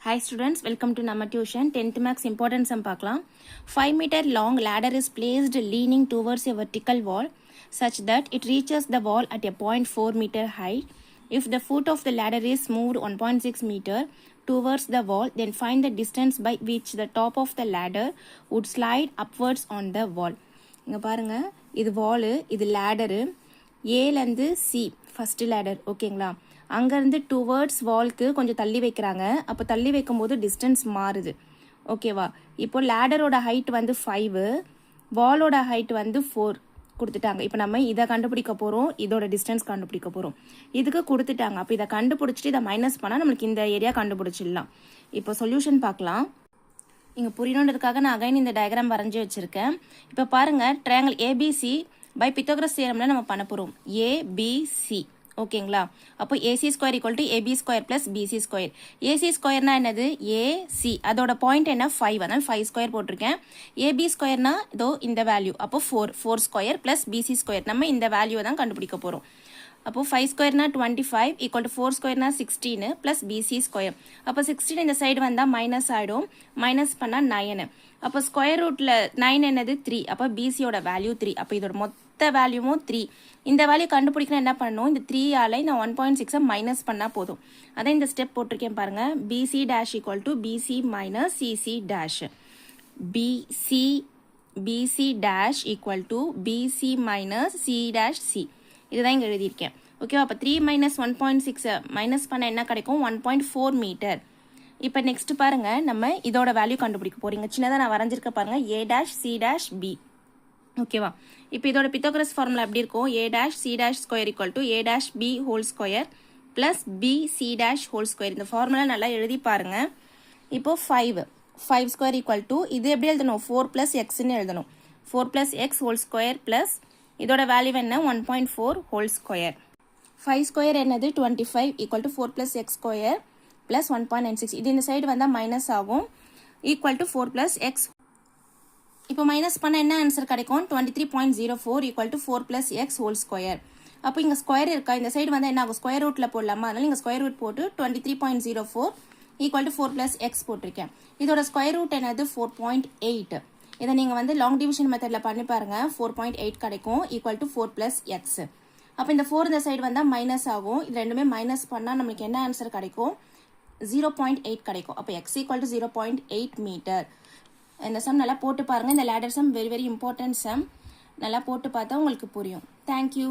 Hi students, welcome to Nama Tuition. 10th Max important sum பார்க்கலாம். 5 meter long ladder is placed leaning towards a vertical wall such that it reaches the wall at a 0.4 meter height. If the foot of the ladder is moved 1.6 meter towards the wall, then find the distance by which the top of the ladder would slide upwards on the wall. இங்க பாருங்க, இது wall, இது ladder, Aலேருந்து C, first ladder, ஓகேங்களா? அங்கேருந்து towards வால்க்கு கொஞ்சம் தள்ளி வைக்கிறாங்க. அப்போ தள்ளி வைக்கும்போது டிஸ்டன்ஸ் மாறுது, ஓகேவா? இப்போ லேடரோட ஹைட் வந்து 5, வாலோட ஹைட் வந்து 4 கொடுத்துட்டாங்க. இப்போ நம்ம இதை கண்டுபிடிக்க போகிறோம், இதோட டிஸ்டன்ஸ் கண்டுபிடிக்க போகிறோம். இதுக்கு கொடுத்துட்டாங்க. அப்போ இதை கண்டுபிடிச்சிட்டு இதை மைனஸ் பண்ணால் நம்மளுக்கு இந்த ஏரியா கண்டுபிடிச்சிடலாம். இப்போ சொல்யூஷன் பார்க்கலாம். இங்கே புரியணுன்றதுக்காக நான் அகைன் இந்த டயக்ராம் வரைஞ்சி வச்சுருக்கேன். இப்போ பாருங்கள், ட்ரையாங்கிள் ஏபிசி பை பித்தோகரஸ் தியரமில் நம்ம பண்ண போகிறோம். ஏபிசி, ஓகேங்களா? அப்போ AC square equal to AB square plus BC square. AC ஸ்கொயர்னா என்னது? ஏசி, அதோட பாயிண்ட் என்ன? 5, அதனால் 5 ஸ்கொயர் போட்டிருக்கேன். ஏபி ஸ்கொயர்னா இதோ இந்த வேல்யூ, அப்போ 4 ஸ்கொயர் பிளஸ் பிசி ஸ்கொயர். நம்ம இந்த வேல்யூவை தான் கண்டுபிடிக்க போகிறோம். அப்போ 5 ஸ்கொயர்னா 25 equal to 4 ஸ்கொயர்னா 16 plus BC square. அப்போ 16 இந்த சைடு வந்தால் மைனஸ் ஆகிடும், மைனஸ் பண்ணால் 9. அப்போ ஸ்கொயர் ரூட்டில் 9 என்னது? 3. அப்போ பிசியோட வேல்யூ 3. அப்போ இதோட மொத்த வேல்யூவும் 3. இந்த வேல்யூ கண்டுபிடிக்கணும் என்ன பண்ணணும்? இந்த 3ஆல் நான் 1.6 மைனஸ் பண்ணால் போதும். அதான் இந்த ஸ்டெப் போட்டிருக்கேன் பாருங்கள். P C dash equal to P C minus C C dash. P C dash equal to P C minus C dash C. இதுதான் இங்கே எழுதியிருக்கேன், ஓகேவா? அப்போ 3 மைனஸ் 1.6 மைனஸ் பண்ண என்ன கிடைக்கும்? 1.4 மீட்டர். இப்போ நெக்ஸ்ட் பாருங்கள், நம்ம இதோட வேல்யூ கண்டுபிடிக்க போகிறீங்க. சின்னதாக நான் வரைஞ்சிருக்க பாருங்கள், A dash C dash B, ஓகேவா? இப்போ இதோட பித்தோகரஸ் ஃபார்முலா எப்படி இருக்கும்? A dash C dash square equal to A dash B whole square plus B C dash whole square. இந்த ஃபார்முலா நல்லா எழுதி பாருங்கள். இப்போ 5 ஸ்கொயர் ஈக்குவல் டு இது எப்படி எழுதணும்? 4 ப்ளஸ் எக்ஸ்ன்னு எழுதணும். 4 plus X whole square plus இதோட வேல்யூ என்ன? 1.4 ஹோல் ஸ்கொயர். 5 ஸ்கொயர் என்னது? 25 equal to 4 plus X square plus 1.96. இது இந்த சைடு வந்தால் மைனஸ் ஆகும், ஈக்குவல் டு 4 ப்ளஸ் எக்ஸ். இப்போ மைனஸ் பண்ண என்ன ஆன்சர் கிடைக்கும்? 23.04 equal to 4 plus X whole square. அப்போ இங்கே ஸ்கொயர் இருக்கா? இந்த சைடு வந்து என்ன ஆகும்? ஸ்கொயர் ரூட்டில் போடலாமா? அதனால இங்கே ஸ்கொயர் ரூட் போட்டு 23.04 ஈக்குவல் டு 4 ப்ளஸ் எக்ஸ் போட்டிருக்கேன். இதோட ஸ்கொயர் ரூட் என்னது? 4.8. இதை நீங்கள் வந்து லாங் டிவிஷன் மெத்தடில் பண்ணி பாருங்கள். 4.8 கிடைக்கும், ஈக்குவல் டு 4 ப்ளஸ் எக்ஸ். அப்போ இந்த 4 இந்த சைடு வந்தால் மைனஸ் ஆகும். இது ரெண்டுமே மைனஸ் பண்ணால் நம்மளுக்கு என்ன ஆன்சர் கிடைக்கும்? 0.8 கிடைக்கும். அப்போ எக்ஸ் ஈக்குவல் டு 0.8 மீட்டர். இந்த சம் நல்லா போட்டு பாருங்கள். இந்த ladder sum very very important sum. நல்லா போட்டு பார்த்தா உங்களுக்கு புரியும். தேங்க்யூ.